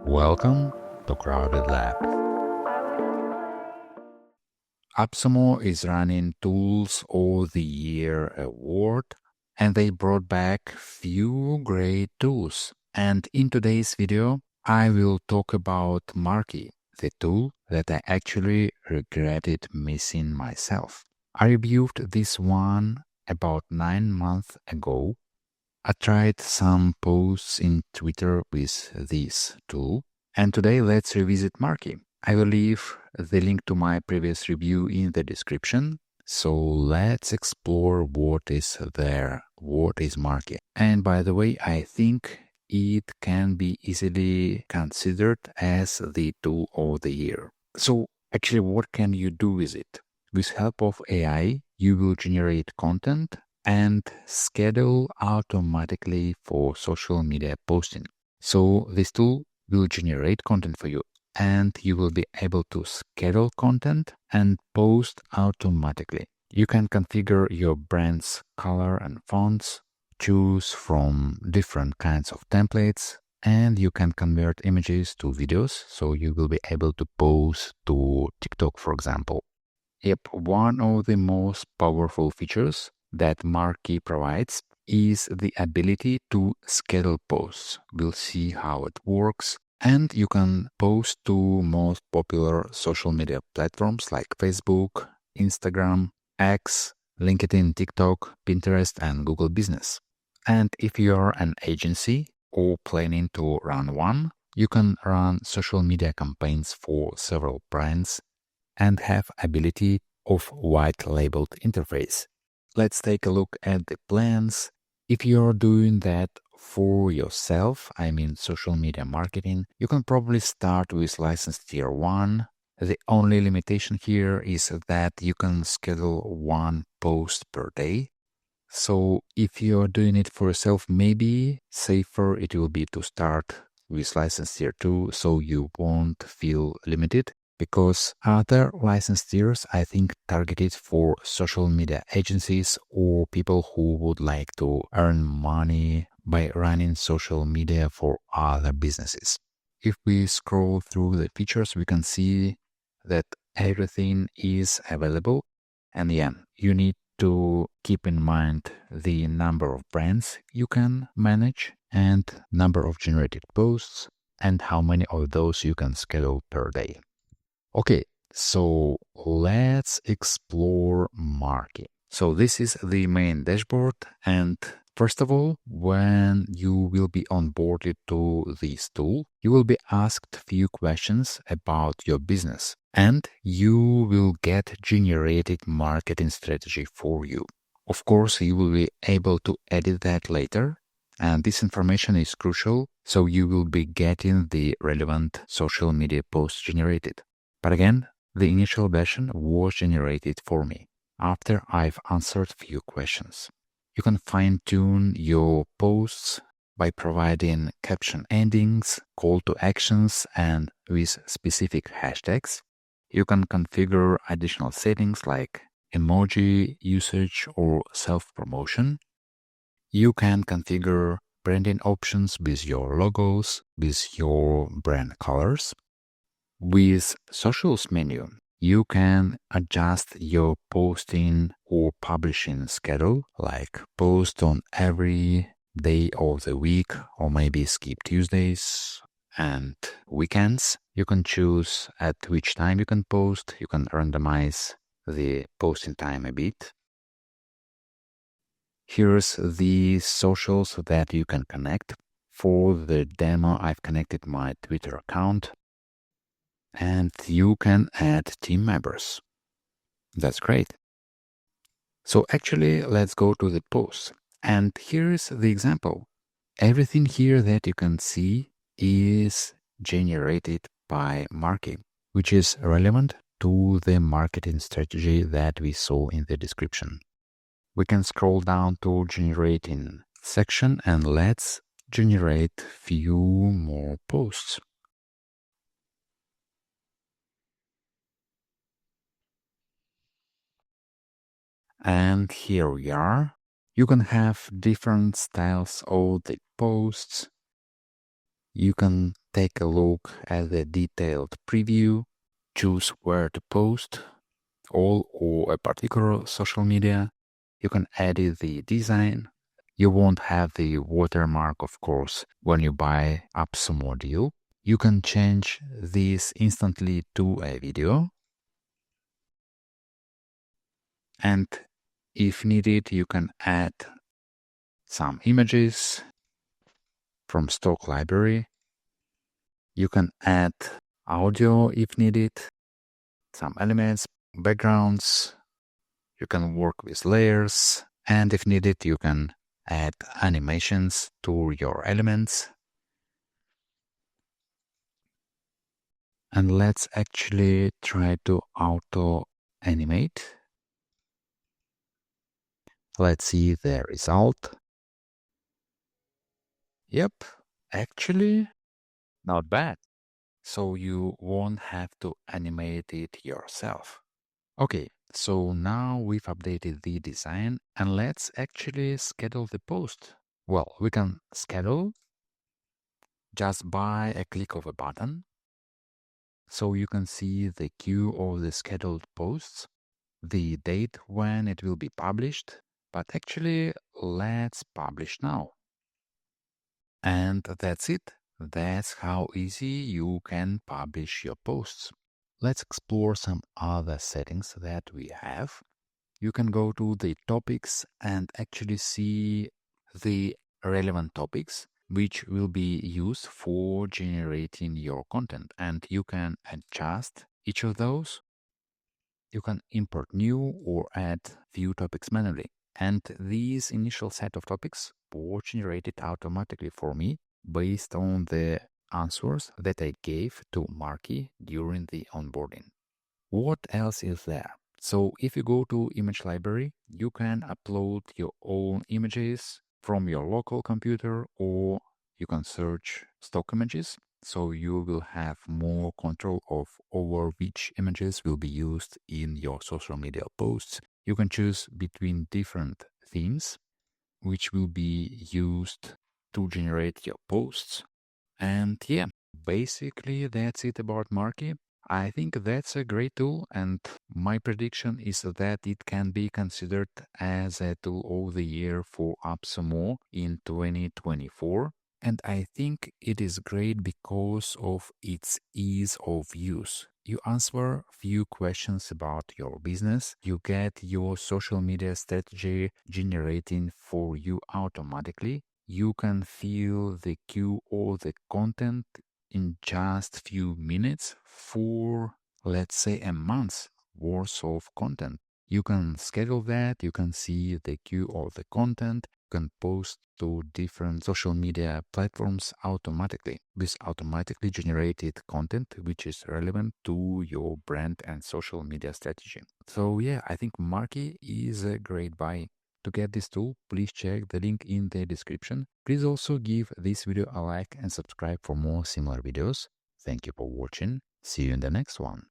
Welcome to Crowded Lab. AppSumo is running Tools of the Year award, and they brought back few great tools. And in today's video, I will talk about Marky, the tool that I actually regretted missing myself. I reviewed this one about 9 months ago. I tried some posts in Twitter with this tool, and today let's revisit Marky. I will leave the link to my previous review in the description. So let's explore what is there, what is Marky. And by the way, I think it can be easily considered as the tool of the year. So actually, what can you do with it? With help of AI, you will generate content and schedule automatically for social media posting. So this tool will generate content for you, and you will be able to schedule content and post automatically. You can configure your brand's color and fonts, choose from different kinds of templates, and you can convert images to videos, so you will be able to post to TikTok, for example. Yep, one of the most powerful features that Marky provides is the ability to schedule posts. We'll see how it works. And you can post to most popular social media platforms like Facebook, Instagram, X, LinkedIn, TikTok, Pinterest, and Google Business. And if you're an agency or planning to run one, you can run social media campaigns for several brands and have ability of white labeled interface. Let's take a look at the plans. If you're doing that for yourself, I mean social media marketing, you can probably start with license tier 1. The only limitation here is that you can schedule one post per day. So if you're doing it for yourself, maybe safer it will be to start with license tier 2 so you won't feel limited, because other license tiers I think targeted for social media agencies or people who would like to earn money by running social media for other businesses. If we scroll through the features, we can see that everything is available. And yeah, you need to keep in mind the number of brands you can manage and number of generated posts and how many of those you can schedule per day. Okay, so let's explore Marky. So this is the main dashboard, and first of all, when you will be onboarded to this tool, you will be asked few questions about your business, and you will get generated marketing strategy for you. Of course, you will be able to edit that later, and this information is crucial, so you will be getting the relevant social media posts generated. But again, the initial version was generated for me after I've answered few questions. You can fine-tune your posts by providing caption endings, call to actions, and with specific hashtags. You can configure additional settings like emoji usage or self-promotion. You can configure branding options with your logos, with your brand colors. With Socials menu, you can adjust your posting or publishing schedule, like post on every day of the week or maybe skip Tuesdays and weekends. You can choose at which time you can post. You can randomize the posting time a bit. Here's the socials that you can connect. For the demo, I've connected my Twitter account. And you can add team members. That's great. So actually, let's go to the post. And here's the example. Everything here that you can see is generated by Marky, which is relevant to the marketing strategy that we saw in the description. We can scroll down to generating section and let's generate few more posts. And here we are. You can have different styles of the posts. You can take a look at the detailed preview, choose where to post, all or a particular social media. You can edit the design. You won't have the watermark, of course, when you buy Apps module. You can change this instantly to a video. And if needed, you can add some images from stock library. You can add audio if needed, some elements, backgrounds. You can work with layers, and if needed, you can add animations to your elements. And let's actually try to auto animate. Let's see the result. Yep, actually not bad. So you won't have to animate it yourself. Okay, so now we've updated the design and let's actually schedule the post. Well, we can schedule just by a click of a button. So you can see the queue of the scheduled posts, the date when it will be published, but actually let's publish now. And that's it. That's how easy you can publish your posts. Let's explore some other settings that we have. You can go to the topics and actually see the relevant topics which will be used for generating your content, and you can adjust each of those. You can import new or add few topics manually, and these initial set of topics were generated automatically for me based on the answers that I gave to Marky during the onboarding. What else is there? So if you go to image library, you can upload your own images from your local computer, or you can search stock images. So you will have more control over which images will be used in your social media posts. You can choose between different themes, which will be used to generate your posts. And yeah, basically that's it about Marky. I think that's a great tool, and my prediction is that it can be considered as a tool of the year for AppSumo in 2024. And I think it is great because of its ease of use. You answer few questions about your business, you get your social media strategy generating for you automatically. You can fill the queue or the content in just few minutes for, let's say, a month's worth of content. You can schedule that, you can see the queue of the content, you can post to different social media platforms automatically with automatically generated content which is relevant to your brand and social media strategy. So yeah, I think Marky is a great buy. To get this tool, please check the link in the description. Please also give this video a like and subscribe for more similar videos. Thank you for watching. See you in the next one.